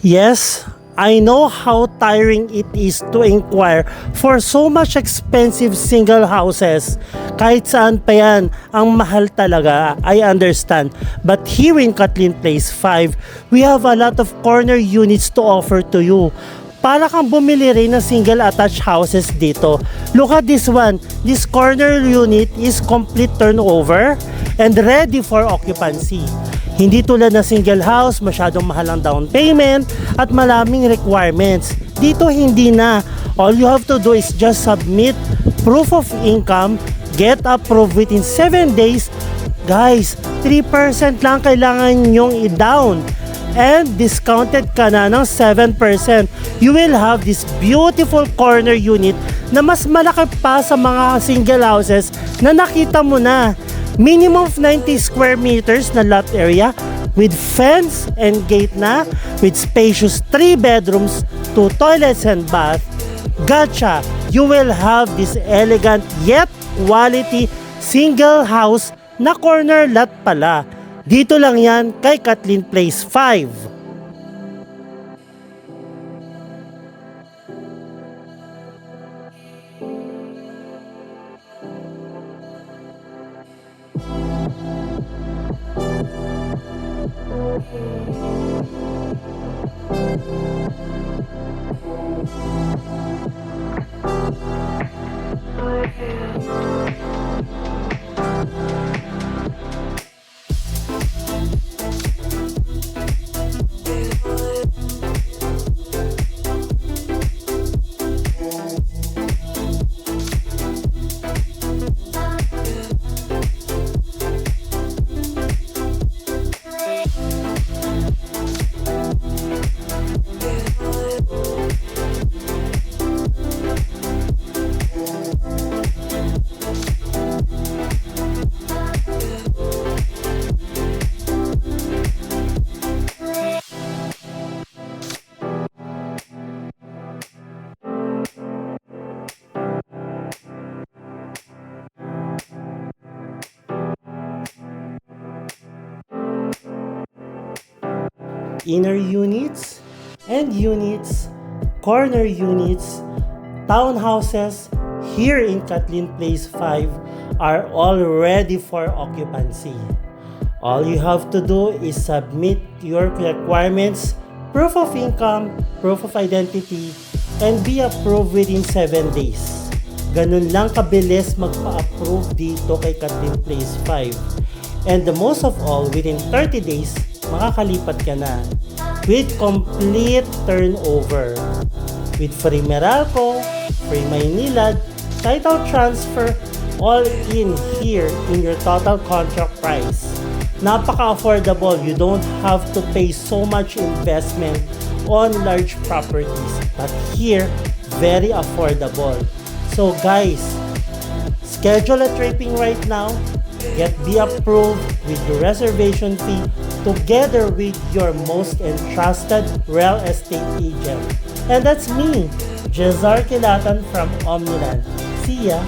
Yes, I know how tiring it is to inquire for so much expensive single houses. Kahit saan pa yan, ang mahal talaga, I understand. But here in Kathleen Place 5, we have a lot of corner units to offer to you. Para kang bumili rin ng single attached houses dito. Look at this one. This corner unit is complete turnover and ready for occupancy. Hindi tulad na single house, masyadong mahal ang down payment at maraming requirements. Dito hindi na. All you have to do is just submit proof of income, get approved within 7 days. Guys, 3% lang kailangan nyong i-down. And discounted ka na ng 7%. You will have this beautiful corner unit na mas malaki pa sa mga single houses na nakita mo na. Minimum of 90 square meters na lot area with fence and gate na, with spacious 3 bedrooms, 2 toilets and bath. Gotcha! You will have this elegant yet quality single house na corner lot pala. Dito lang yan kay Kathleen Place 5. Inner units and units, corner units, townhouses here in Kathleen Place 5 are all ready for occupancy. All you have to do is submit your requirements, proof of income, proof of identity, and be approved within 7 days. Ganun lang kabilis magpa-approve dito kay Kathleen Place 5. And the most of all, within 30 days, makakalipat ka na with complete turnover, with free Meralco, free Maynilad, title transfer, all in here in your total contract price. Napaka-affordable. You don't have to pay so much investment on large properties, but here, very affordable. So guys, schedule a tripping right now. Get be approved with the reservation fee together with your most entrusted real estate agent. And that's me, Jezar Kilatan from Omniland. See ya!